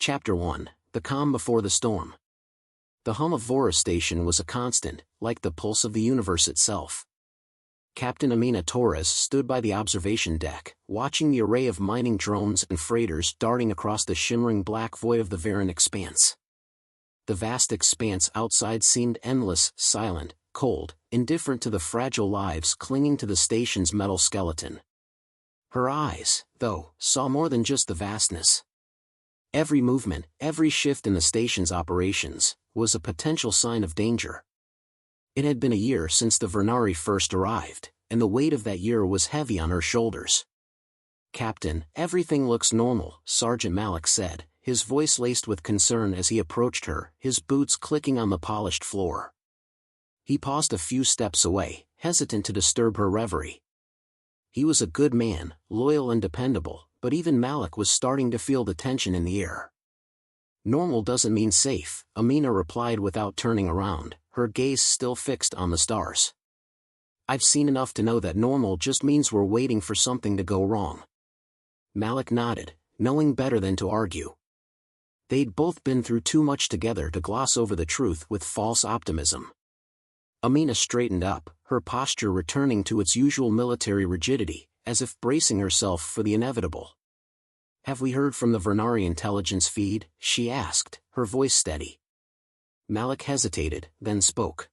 Chapter 1, The Calm Before the Storm. The hum of Vora Station was a constant, like the pulse of the universe itself. Captain Amina Torres stood by the observation deck, watching the array of mining drones and freighters darting across the shimmering black void of the Varan expanse. The vast expanse outside seemed endless, silent, cold, indifferent to the fragile lives clinging to the station's metal skeleton. Her eyes, though, saw more than just the vastness. Every movement, every shift in the station's operations, was a potential sign of danger. It had been a year since the Vernari first arrived, and the weight of that year was heavy on her shoulders. "Captain, everything looks normal," Sergeant Malik said, his voice laced with concern as he approached her, his boots clicking on the polished floor. He paused a few steps away, hesitant to disturb her reverie. He was a good man, loyal and dependable, but even Malik was starting to feel the tension in the air. "Normal doesn't mean safe," Amina replied without turning around, her gaze still fixed on the stars. "I've seen enough to know that normal just means we're waiting for something to go wrong." Malik nodded, knowing better than to argue. They'd both been through too much together to gloss over the truth with false optimism. Amina straightened up, her posture returning to its usual military rigidity, as if bracing herself for the inevitable. "Have we heard from the Vernari intelligence feed?" she asked, her voice steady. Malik hesitated, then spoke.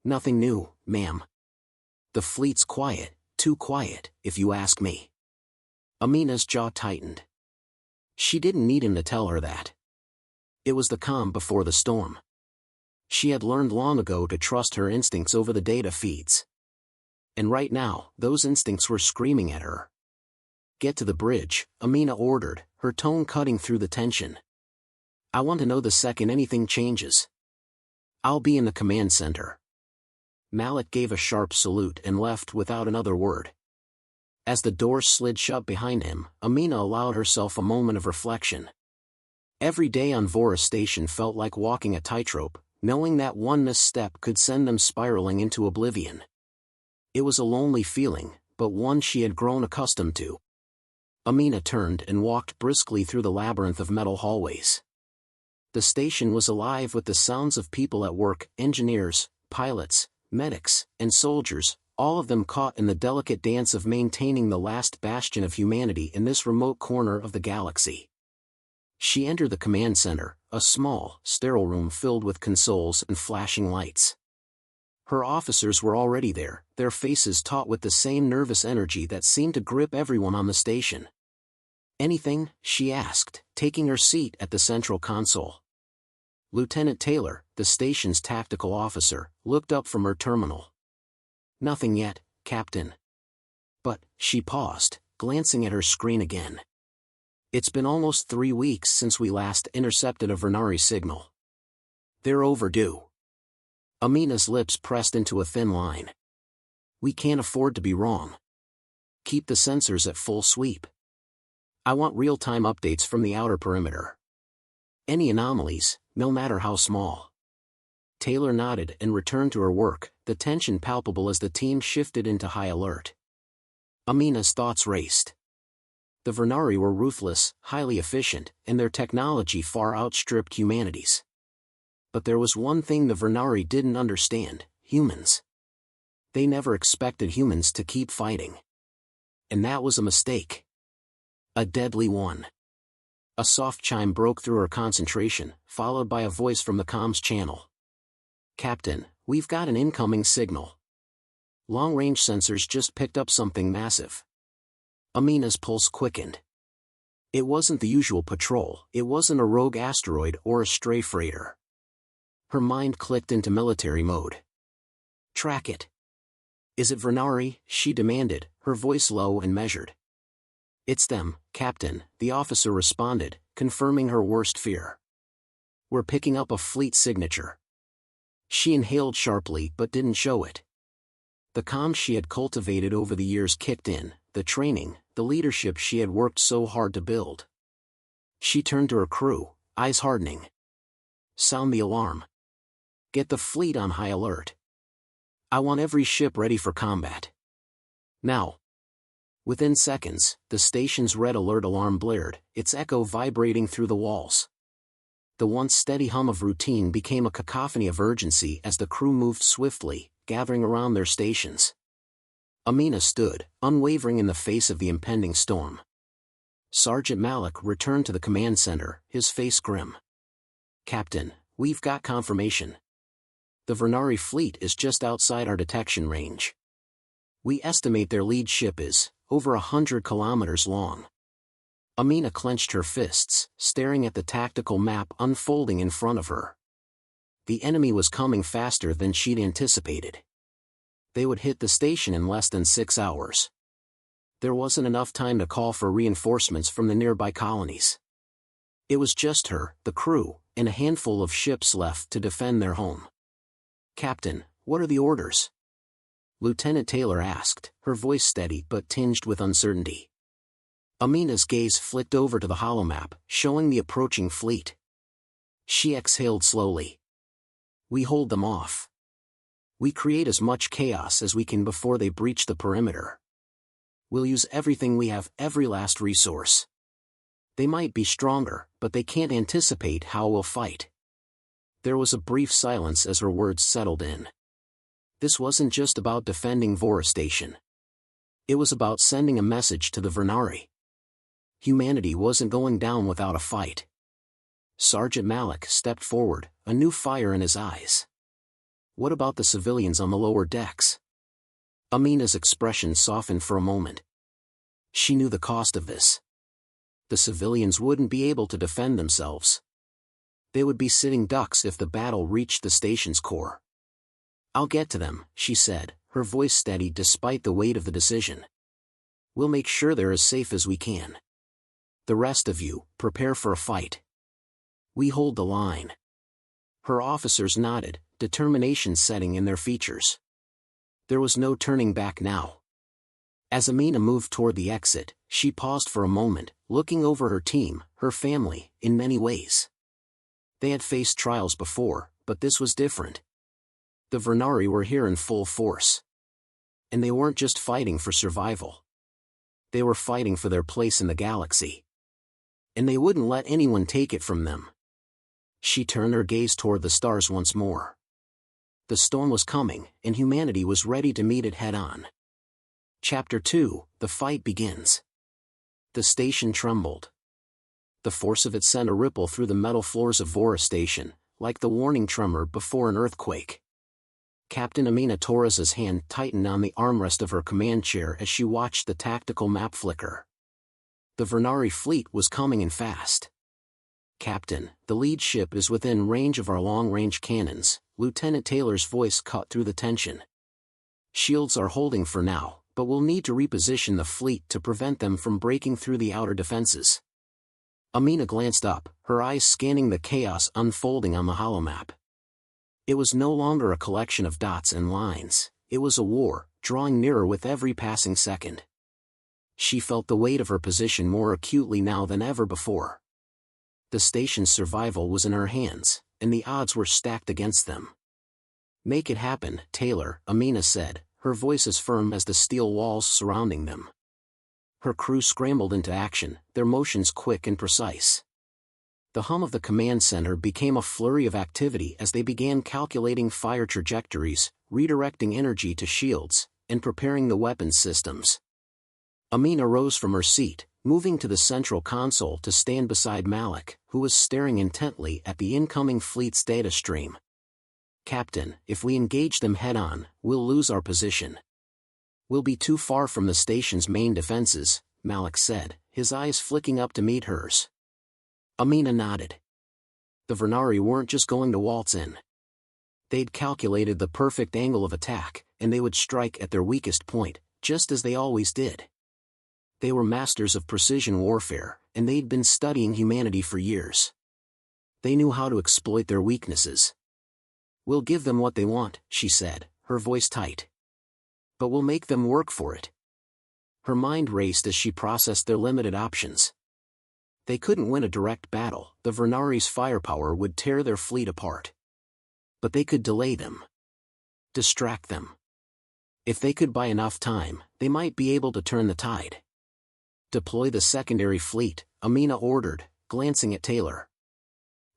"Nothing new, ma'am. The fleet's quiet, too quiet, if you ask me." Amina's jaw tightened. She didn't need him to tell her that. It was the calm before the storm. She had learned long ago to trust her instincts over the data feeds. And right now, those instincts were screaming at her. "Get to the bridge," Amina ordered, her tone cutting through the tension. "I want to know the second anything changes. I'll be in the command center." Malik gave a sharp salute and left without another word. As the door slid shut behind him, Amina allowed herself a moment of reflection. Every day on Vora Station felt like walking a tightrope, knowing that one misstep could send them spiraling into oblivion. It was a lonely feeling, but one she had grown accustomed to. Amina turned and walked briskly through the labyrinth of metal hallways. The station was alive with the sounds of people at work, engineers, pilots, medics, and soldiers, all of them caught in the delicate dance of maintaining the last bastion of humanity in this remote corner of the galaxy. She entered the command center, a small, sterile room filled with consoles and flashing lights. Her officers were already there, their faces taut with the same nervous energy that seemed to grip everyone on the station. "Anything?" she asked, taking her seat at the central console. Lieutenant Taylor, the station's tactical officer, looked up from her terminal. "Nothing yet, Captain." "But," she paused, glancing at her screen again. "It's been almost 3 weeks since we last intercepted a Vernari signal. They're overdue." Amina's lips pressed into a thin line. "We can't afford to be wrong. Keep the sensors at full sweep. I want real-time updates from the outer perimeter. Any anomalies, no matter how small." Taylor nodded and returned to her work, the tension palpable as the team shifted into high alert. Amina's thoughts raced. The Vernari were ruthless, highly efficient, and their technology far outstripped humanity's. But there was one thing the Vernari didn't understand: humans. They never expected humans to keep fighting. And that was a mistake. A deadly one. A soft chime broke through her concentration, followed by a voice from the comms channel. "Captain, we've got an incoming signal. Long-range sensors just picked up something massive." Amina's pulse quickened. It wasn't the usual patrol, it wasn't a rogue asteroid or a stray freighter. Her mind clicked into military mode. "Track it." "Is it Vernari?" she demanded, her voice low and measured. "It's them, Captain," the officer responded, confirming her worst fear. "We're picking up a fleet signature." She inhaled sharply but didn't show it. The calm she had cultivated over the years kicked in, the training, the leadership she had worked so hard to build. She turned to her crew, eyes hardening. "Sound the alarm. Get the fleet on high alert. I want every ship ready for combat. Now." Within seconds, the station's red alert alarm blared, its echo vibrating through the walls. The once steady hum of routine became a cacophony of urgency as the crew moved swiftly, gathering around their stations. Amina stood, unwavering in the face of the impending storm. Sergeant Malik returned to the command center, his face grim. "Captain, we've got confirmation. The Vernari fleet is just outside our detection range. We estimate their lead ship is over 100 kilometers long." Amina clenched her fists, staring at the tactical map unfolding in front of her. The enemy was coming faster than she'd anticipated. They would hit the station in less than 6 hours. There wasn't enough time to call for reinforcements from the nearby colonies. It was just her, the crew, and a handful of ships left to defend their home. "Captain, what are the orders?" Lieutenant Taylor asked, her voice steady but tinged with uncertainty. Amina's gaze flicked over to the holomap, showing the approaching fleet. She exhaled slowly. "We hold them off. We create as much chaos as we can before they breach the perimeter. We'll use everything we have, every last resource. They might be stronger, but they can't anticipate how we'll fight." There was a brief silence as her words settled in. This wasn't just about defending Vora Station. It was about sending a message to the Vernari. Humanity wasn't going down without a fight. Sergeant Malik stepped forward, a new fire in his eyes. "What about the civilians on the lower decks?" Amina's expression softened for a moment. She knew the cost of this. The civilians wouldn't be able to defend themselves. They would be sitting ducks if the battle reached the station's core. "I'll get to them," she said, her voice steady despite the weight of the decision. "We'll make sure they're as safe as we can. The rest of you, prepare for a fight. We hold the line." Her officers nodded, determination setting in their features. There was no turning back now. As Amina moved toward the exit, she paused for a moment, looking over her team, her family, in many ways. They had faced trials before, but this was different. The Vernari were here in full force. And they weren't just fighting for survival. They were fighting for their place in the galaxy. And they wouldn't let anyone take it from them. She turned her gaze toward the stars once more. The storm was coming, and humanity was ready to meet it head-on. Chapter 2, The Fight Begins. The station trembled. The force of it sent a ripple through the metal floors of Vora Station, like the warning tremor before an earthquake. Captain Amina Torres's hand tightened on the armrest of her command chair as she watched the tactical map flicker. The Vernari fleet was coming in fast. "Captain, the lead ship is within range of our long-range cannons," Lieutenant Taylor's voice cut through the tension. "Shields are holding for now, but we'll need to reposition the fleet to prevent them from breaking through the outer defenses." Amina glanced up, her eyes scanning the chaos unfolding on the holomap. It was no longer a collection of dots and lines, it was a war, drawing nearer with every passing second. She felt the weight of her position more acutely now than ever before. The station's survival was in her hands, and the odds were stacked against them. "Make it happen, Taylor," Amina said, her voice as firm as the steel walls surrounding them. Her crew scrambled into action, their motions quick and precise. The hum of the command center became a flurry of activity as they began calculating fire trajectories, redirecting energy to shields, and preparing the weapons systems. Amina rose from her seat, moving to the central console to stand beside Malik, who was staring intently at the incoming fleet's data stream. "Captain, if we engage them head-on, we'll lose our position. We'll be too far from the station's main defenses," Malik said, his eyes flicking up to meet hers. Amina nodded. The Vernari weren't just going to waltz in. They'd calculated the perfect angle of attack, and they would strike at their weakest point, just as they always did. They were masters of precision warfare, and they'd been studying humanity for years. They knew how to exploit their weaknesses. "We'll give them what they want," she said, her voice tight. "But we'll make them work for it." Her mind raced as she processed their limited options. They couldn't win a direct battle, the Vernari's firepower would tear their fleet apart. But they could delay them. Distract them. If they could buy enough time, they might be able to turn the tide. Deploy the secondary fleet, Amina ordered, glancing at Taylor.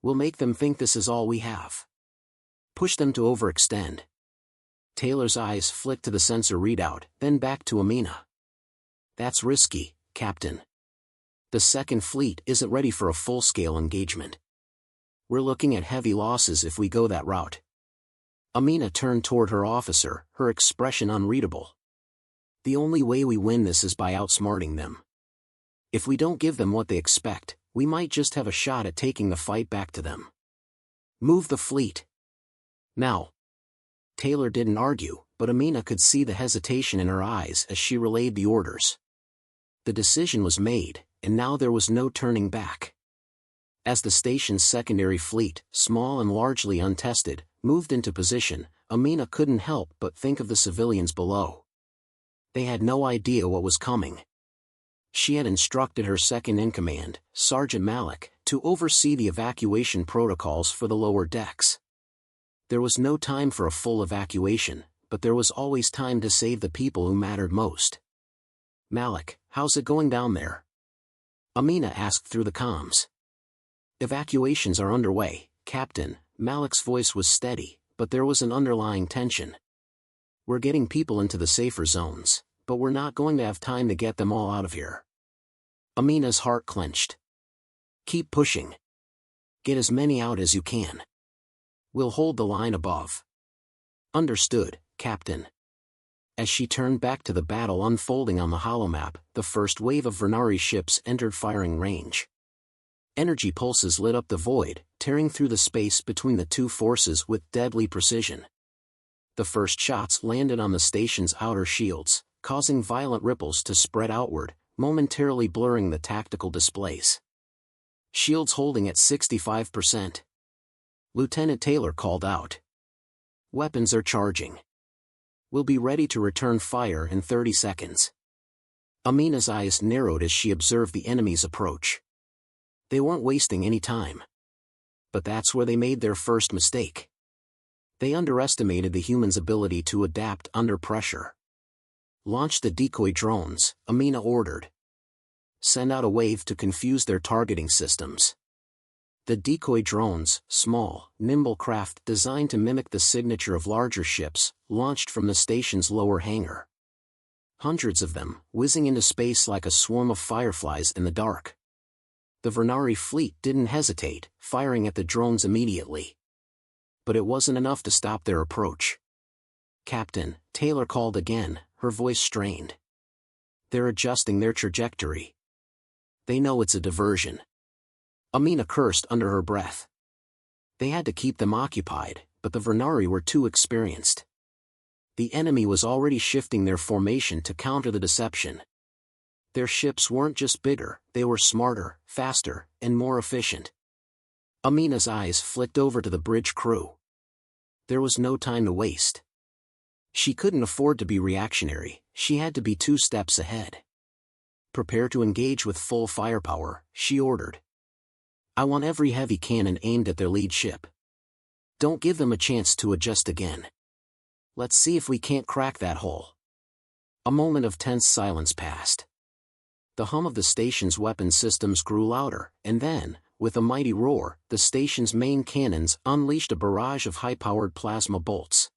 We'll make them think this is all we have. Push them to overextend. Taylor's eyes flicked to the sensor readout, then back to Amina. That's risky, Captain. The second fleet isn't ready for a full-scale engagement. We're looking at heavy losses if we go that route. Amina turned toward her officer, her expression unreadable. The only way we win this is by outsmarting them. If we don't give them what they expect, we might just have a shot at taking the fight back to them. Move the fleet. Now. Taylor didn't argue, but Amina could see the hesitation in her eyes as she relayed the orders. The decision was made, and now there was no turning back. As the station's secondary fleet, small and largely untested, moved into position, Amina couldn't help but think of the civilians below. They had no idea what was coming. She had instructed her second-in-command, Sergeant Malik, to oversee the evacuation protocols for the lower decks. There was no time for a full evacuation, but there was always time to save the people who mattered most. Malik, how's it going down there? Amina asked through the comms. Evacuations are underway, Captain. Malik's voice was steady, but there was an underlying tension. We're getting people into the safer zones, but we're not going to have time to get them all out of here. Amina's heart clenched. Keep pushing. Get as many out as you can. We'll hold the line above. Understood, Captain. As she turned back to the battle unfolding on the holomap, the first wave of Vernari ships entered firing range. Energy pulses lit up the void, tearing through the space between the two forces with deadly precision. The first shots landed on the station's outer shields, causing violent ripples to spread outward, momentarily blurring the tactical displays. Shields holding at 65%. Lieutenant Taylor called out. Weapons are charging. We'll be ready to return fire in 30 seconds. Amina's eyes narrowed as she observed the enemy's approach. They weren't wasting any time. But that's where they made their first mistake. They underestimated the humans' ability to adapt under pressure. Launch the decoy drones, Amina ordered. Send out a wave to confuse their targeting systems. The decoy drones, small, nimble craft designed to mimic the signature of larger ships, launched from the station's lower hangar. Hundreds of them, whizzing into space like a swarm of fireflies in the dark. The Vernari fleet didn't hesitate, firing at the drones immediately. But it wasn't enough to stop their approach. Captain, Taylor called again, her voice strained. They're adjusting their trajectory. They know it's a diversion. Amina cursed under her breath. They had to keep them occupied, but the Vernari were too experienced. The enemy was already shifting their formation to counter the deception. Their ships weren't just bigger, they were smarter, faster, and more efficient. Amina's eyes flicked over to the bridge crew. There was no time to waste. She couldn't afford to be reactionary, she had to be 2 steps ahead. Prepare to engage with full firepower, she ordered. I want every heavy cannon aimed at their lead ship. Don't give them a chance to adjust again. Let's see if we can't crack that hole. A moment of tense silence passed. The hum of the station's weapon systems grew louder, and then, with a mighty roar, the station's main cannons unleashed a barrage of high-powered plasma bolts.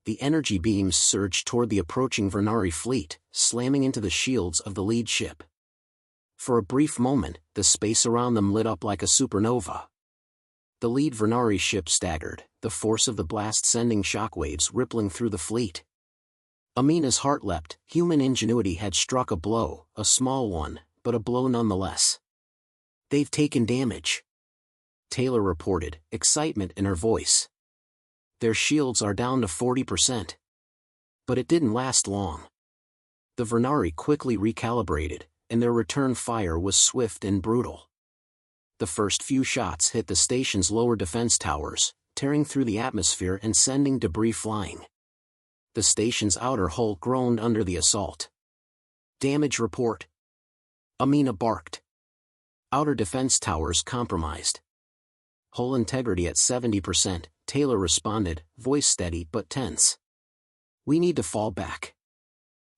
The energy beams surged toward the approaching Vernari fleet, slamming into the shields of the lead ship. For a brief moment, the space around them lit up like a supernova. The lead Vernari ship staggered, the force of the blast sending shockwaves rippling through the fleet. Amina's heart leapt. Human ingenuity had struck a blow, a small one, but a blow nonetheless. They've taken damage. Taylor reported, excitement in her voice. Their shields are down to 40%. But it didn't last long. The Vernari quickly recalibrated, and their return fire was swift and brutal. The first few shots hit the station's lower defense towers, tearing through the atmosphere and sending debris flying. The station's outer hull groaned under the assault. Damage report. Amina barked. Outer defense towers compromised. Hull integrity at 70%, Taylor responded, voice steady but tense. We need to fall back.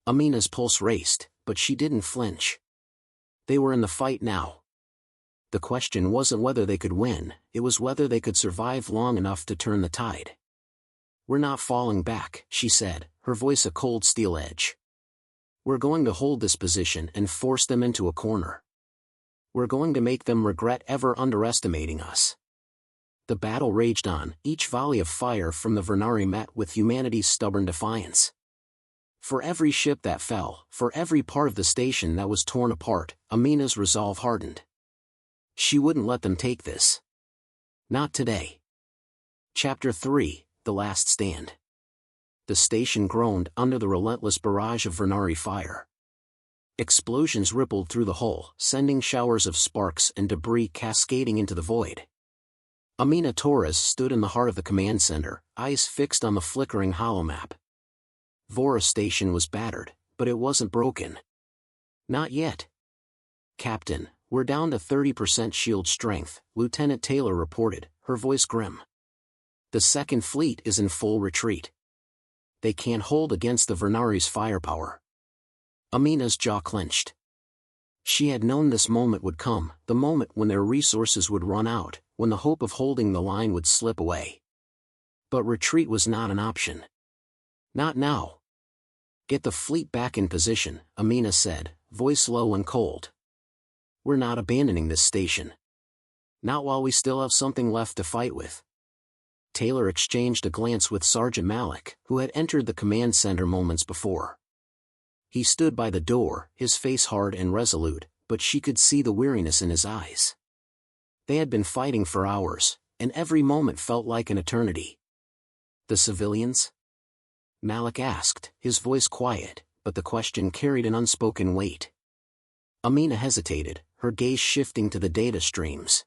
Amina's pulse raced, but she didn't flinch. They were in the fight now. The question wasn't whether they could win, it was whether they could survive long enough to turn the tide. We're not falling back, she said, her voice a cold steel edge. We're going to hold this position and force them into a corner. We're going to make them regret ever underestimating us. The battle raged on, each volley of fire from the Vernari met with humanity's stubborn defiance. For every ship that fell, for every part of the station that was torn apart, Amina's resolve hardened. She wouldn't let them take this. Not today. Chapter 3, The Last Stand. The station groaned under the relentless barrage of Vernari fire. Explosions rippled through the hull, sending showers of sparks and debris cascading into the void. Amina Torres stood in the heart of the command center, eyes fixed on the flickering holomap. Vora Station was battered, but it wasn't broken. Not yet. Captain, we're down to 30% shield strength, Lieutenant Taylor reported, her voice grim. The Second Fleet is in full retreat. They can't hold against the Vernari's firepower. Amina's jaw clenched. She had known this moment would come, the moment when their resources would run out, when the hope of holding the line would slip away. But retreat was not an option. Not now. Get the fleet back in position, Amina said, voice low and cold. We're not abandoning this station. Not while we still have something left to fight with. Taylor exchanged a glance with Sergeant Malik, who had entered the command center moments before. He stood by the door, his face hard and resolute, but she could see the weariness in his eyes. They had been fighting for hours, and every moment felt like an eternity. The civilians? Malik asked, his voice quiet, but the question carried an unspoken weight. Amina hesitated, her gaze shifting to the data streams.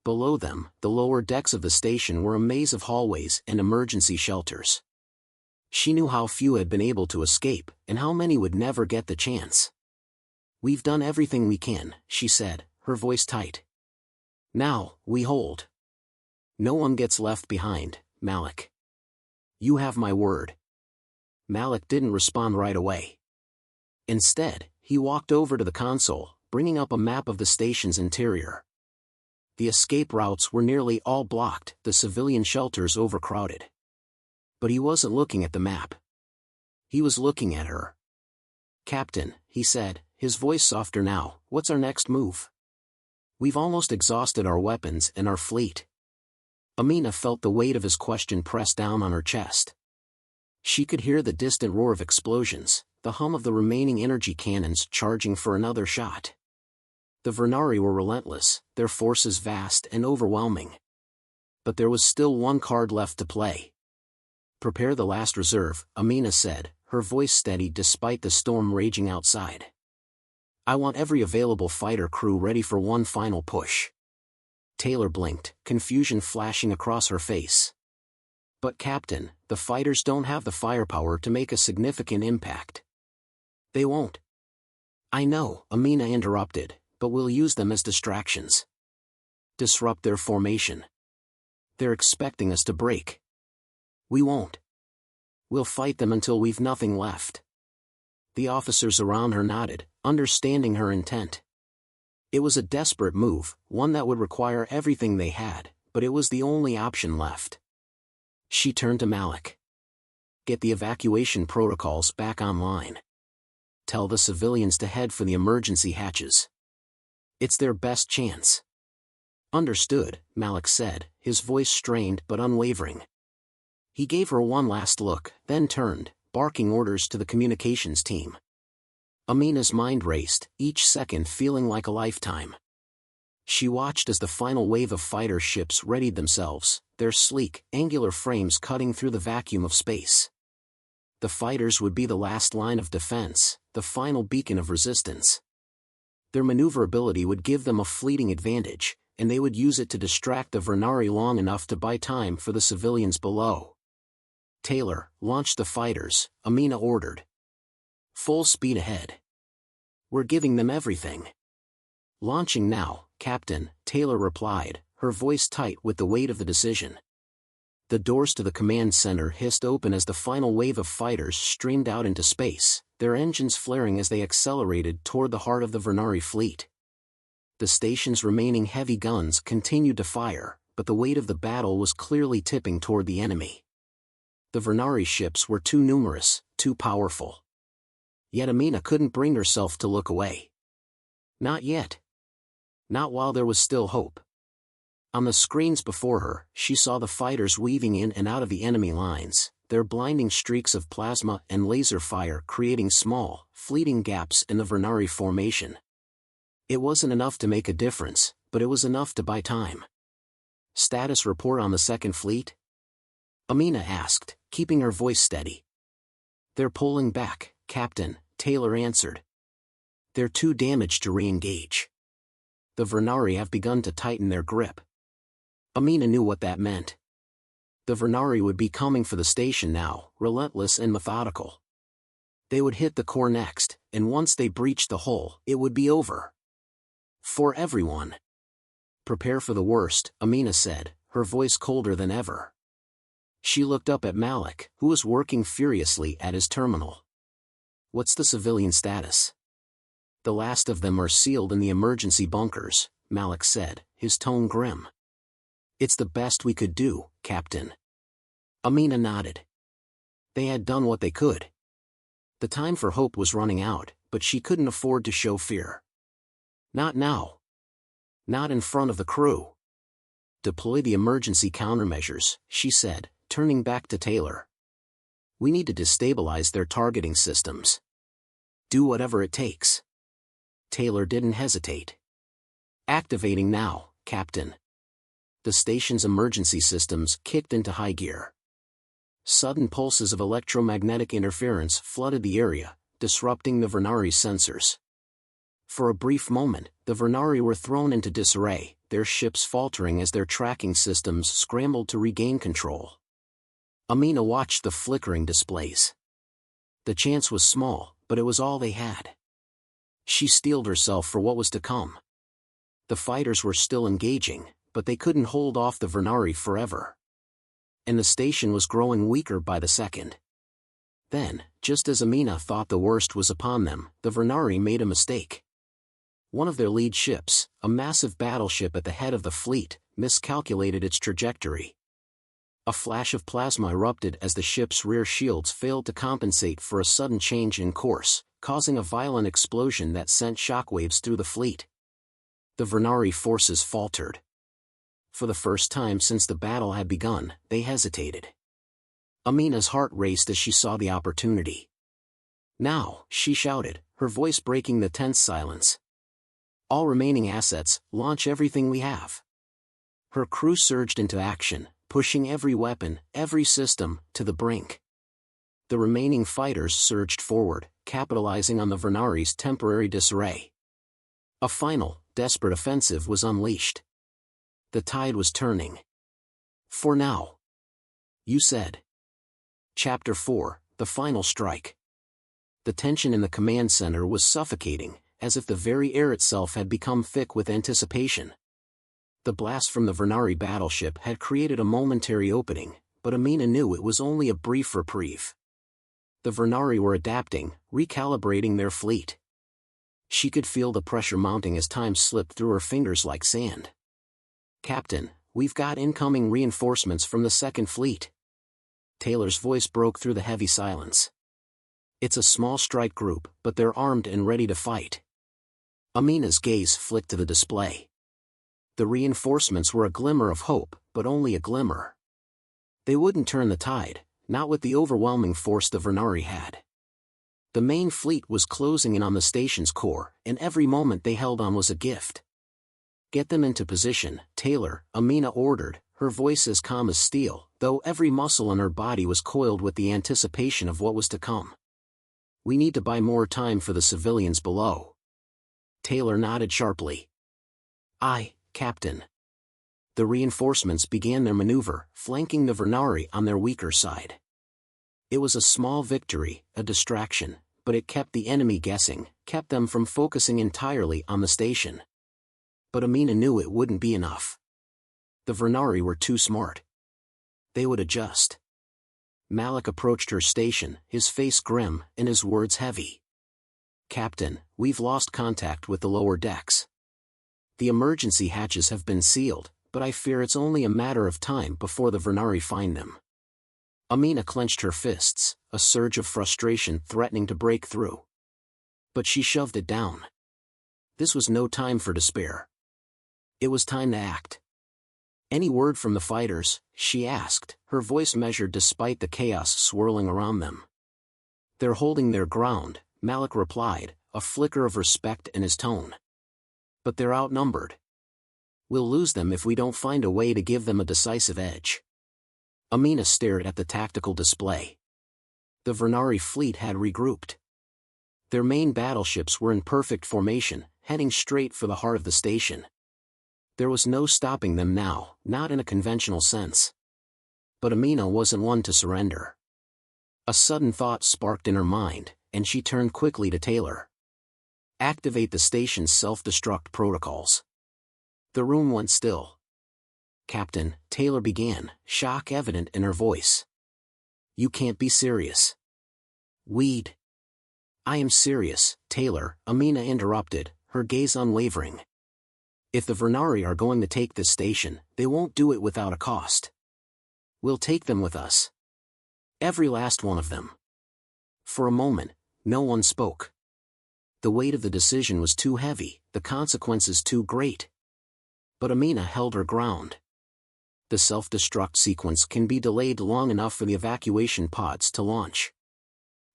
Below them, the lower decks of the station were a maze of hallways and emergency shelters. She knew how few had been able to escape, and how many would never get the chance. We've done everything we can, she said, her voice tight. Now, we hold. No one gets left behind, Malik. You have my word. Malik didn't respond right away. Instead, he walked over to the console, bringing up a map of the station's interior. The escape routes were nearly all blocked, the civilian shelters overcrowded. But he wasn't looking at the map. He was looking at her. Captain, he said, his voice softer now, what's our next move? We've almost exhausted our weapons and our fleet. Amina felt the weight of his question press down on her chest. She could hear the distant roar of explosions, the hum of the remaining energy cannons charging for another shot. The Vernari were relentless, their forces vast and overwhelming. But there was still one card left to play. Prepare the last reserve, Amina said, her voice steady despite the storm raging outside. I want every available fighter crew ready for one final push. Taylor blinked, confusion flashing across her face. But Captain, the fighters don't have the firepower to make a significant impact. They won't. I know, Amina interrupted, but we'll use them as distractions. Disrupt their formation. They're expecting us to break. We won't. We'll fight them until we've nothing left. The officers around her nodded, understanding her intent. It was a desperate move, one that would require everything they had, but it was the only option left. She turned to Malik. Get the evacuation protocols back online. Tell the civilians to head for the emergency hatches. It's their best chance. Understood, Malik said, his voice strained but unwavering. He gave her one last look, then turned, barking orders to the communications team. Amina's mind raced, each second feeling like a lifetime. She watched as the final wave of fighter ships readied themselves, their sleek, angular frames cutting through the vacuum of space. The fighters would be the last line of defense, the final beacon of resistance. Their maneuverability would give them a fleeting advantage, and they would use it to distract the Vernari long enough to buy time for the civilians below. Taylor, launch the fighters, Amina ordered. Full speed ahead. We're giving them everything. Launching now, Captain, Taylor replied, her voice tight with the weight of the decision. The doors to the command center hissed open as the final wave of fighters streamed out into space, their engines flaring as they accelerated toward the heart of the Vernari fleet. The station's remaining heavy guns continued to fire, but the weight of the battle was clearly tipping toward the enemy. The Vernari ships were too numerous, too powerful. Yet Amina couldn't bring herself to look away. Not yet. Not while there was still hope. On the screens before her, she saw the fighters weaving in and out of the enemy lines, their blinding streaks of plasma and laser fire creating small, fleeting gaps in the Vernari formation. It wasn't enough to make a difference, but it was enough to buy time. "Status report on the Second Fleet?" Amina asked, keeping her voice steady. "They're pulling back, Captain," Taylor answered. "They're too damaged to re-engage. The Vernari have begun to tighten their grip." Amina knew what that meant. The Vernari would be coming for the station now, relentless and methodical. They would hit the core next, and once they breached the hull, it would be over. For everyone. "Prepare for the worst," Amina said, her voice colder than ever. She looked up at Malik, who was working furiously at his terminal. "What's the civilian status?" "The last of them are sealed in the emergency bunkers," Malik said, his tone grim. "It's the best we could do, Captain." Amina nodded. They had done what they could. The time for hope was running out, but she couldn't afford to show fear. Not now. Not in front of the crew. "Deploy the emergency countermeasures," she said, turning back to Taylor. "We need to destabilize their targeting systems. Do whatever it takes." Taylor didn't hesitate. "Activating now, Captain." The station's emergency systems kicked into high gear. Sudden pulses of electromagnetic interference flooded the area, disrupting the Vernari's sensors. For a brief moment, the Vernari were thrown into disarray, their ships faltering as their tracking systems scrambled to regain control. Amina watched the flickering displays. The chance was small, but it was all they had. She steeled herself for what was to come. The fighters were still engaging, but they couldn't hold off the Vernari forever. And the station was growing weaker by the second. Then, just as Amina thought the worst was upon them, the Vernari made a mistake. One of their lead ships, a massive battleship at the head of the fleet, miscalculated its trajectory. A flash of plasma erupted as the ship's rear shields failed to compensate for a sudden change in course, causing a violent explosion that sent shockwaves through the fleet. The Vernari forces faltered. For the first time since the battle had begun, they hesitated. Amina's heart raced as she saw the opportunity. "Now," she shouted, her voice breaking the tense silence. "All remaining assets, launch everything we have." Her crew surged into action, pushing every weapon, every system, to the brink. The remaining fighters surged forward, capitalizing on the Vernari's temporary disarray. A final, desperate offensive was unleashed. The tide was turning. "For now." "You said." Chapter 4, The Final Strike. The tension in the command center was suffocating, as if the very air itself had become thick with anticipation. The blast from the Vernari battleship had created a momentary opening, but Amina knew it was only a brief reprieve. The Vernari were adapting, recalibrating their fleet. She could feel the pressure mounting as time slipped through her fingers like sand. "Captain, we've got incoming reinforcements from the Second Fleet." Taylor's voice broke through the heavy silence. "It's a small strike group, but they're armed and ready to fight." Amina's gaze flicked to the display. The reinforcements were a glimmer of hope, but only a glimmer. They wouldn't turn the tide, not with the overwhelming force the Vernari had. The main fleet was closing in on the station's core, and every moment they held on was a gift. "Get them into position, Taylor," Amina ordered, her voice as calm as steel, though every muscle in her body was coiled with the anticipation of what was to come. "We need to buy more time for the civilians below." Taylor nodded sharply. "Aye, Captain." The reinforcements began their maneuver, flanking the Vernari on their weaker side. It was a small victory, a distraction, but it kept the enemy guessing, kept them from focusing entirely on the station. But Amina knew it wouldn't be enough. The Vernari were too smart. They would adjust. Malik approached her station, his face grim and his words heavy. "Captain, we've lost contact with the lower decks. The emergency hatches have been sealed, but I fear it's only a matter of time before the Vernari find them." Amina clenched her fists, a surge of frustration threatening to break through. But she shoved it down. This was no time for despair. It was time to act. "Any word from the fighters?" she asked, her voice measured despite the chaos swirling around them. "They're holding their ground," Malik replied, a flicker of respect in his tone. "But they're outnumbered. We'll lose them if we don't find a way to give them a decisive edge." Amina stared at the tactical display. The Vernari fleet had regrouped. Their main battleships were in perfect formation, heading straight for the heart of the station. There was no stopping them now, not in a conventional sense. But Amina wasn't one to surrender. A sudden thought sparked in her mind, and she turned quickly to Taylor. "Activate the station's self-destruct protocols." The room went still. "Captain," Taylor began, shock evident in her voice. "You can't be serious." "I am serious, Taylor," Amina interrupted, her gaze unwavering. "If the Vernari are going to take this station, they won't do it without a cost. We'll take them with us. Every last one of them." For a moment, no one spoke. The weight of the decision was too heavy, the consequences too great. But Amina held her ground. "The self-destruct sequence can be delayed long enough for the evacuation pods to launch.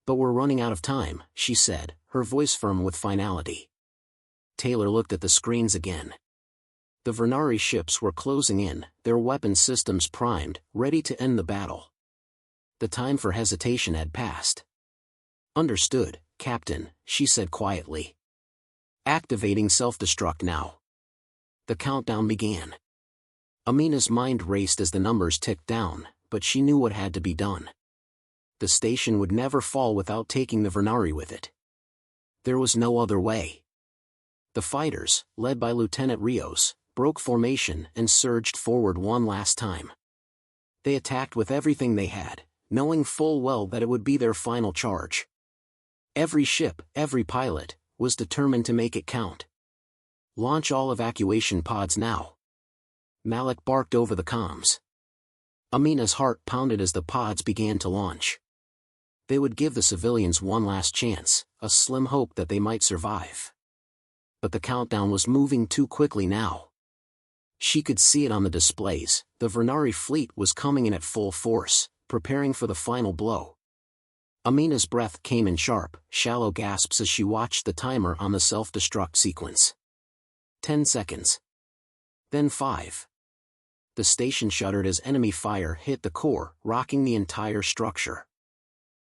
But we're running out of time," she said, her voice firm with finality. Taylor looked at the screens again. The Vernari ships were closing in, their weapon systems primed, ready to end the battle. The time for hesitation had passed. "Understood, Captain," she said quietly. "Activating self-destruct now." The countdown began. Amina's mind raced as the numbers ticked down, but she knew what had to be done. The station would never fall without taking the Vernari with it. There was no other way. The fighters, led by Lieutenant Rios, broke formation and surged forward one last time. They attacked with everything they had, knowing full well that it would be their final charge. Every ship, every pilot, was determined to make it count. "Launch all evacuation pods now." Malik barked over the comms. Amina's heart pounded as the pods began to launch. They would give the civilians one last chance, a slim hope that they might survive. But the countdown was moving too quickly now. She could see it on the displays, the Vernari fleet was coming in at full force, preparing for the final blow. Amina's breath came in sharp, shallow gasps as she watched the timer on the self-destruct sequence. 10 seconds. Then 5. The station shuddered as enemy fire hit the core, rocking the entire structure.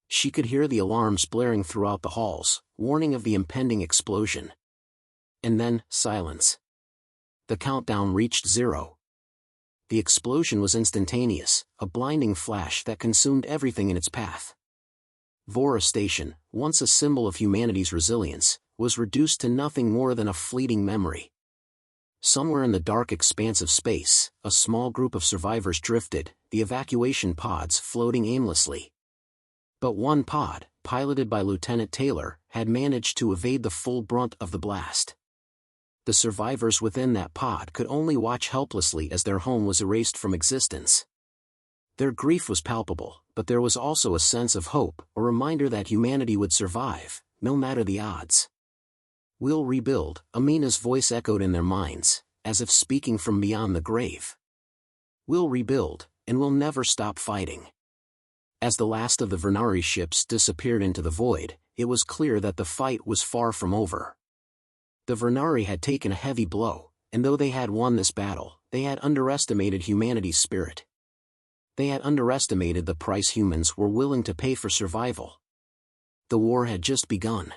She could hear the alarms blaring throughout the halls, warning of the impending explosion. And then, silence. The countdown reached 0. The explosion was instantaneous, a blinding flash that consumed everything in its path. Vora Station, once a symbol of humanity's resilience, was reduced to nothing more than a fleeting memory. Somewhere in the dark expanse of space, a small group of survivors drifted, the evacuation pods floating aimlessly. But one pod, piloted by Lieutenant Taylor, had managed to evade the full brunt of the blast. The survivors within that pod could only watch helplessly as their home was erased from existence. Their grief was palpable, but there was also a sense of hope, a reminder that humanity would survive, no matter the odds. "We'll rebuild," Amina's voice echoed in their minds, as if speaking from beyond the grave. "We'll rebuild, and we'll never stop fighting." As the last of the Vernari ships disappeared into the void, it was clear that the fight was far from over. The Vernari had taken a heavy blow, and though they had won this battle, they had underestimated humanity's spirit. They had underestimated the price humans were willing to pay for survival. The war had just begun.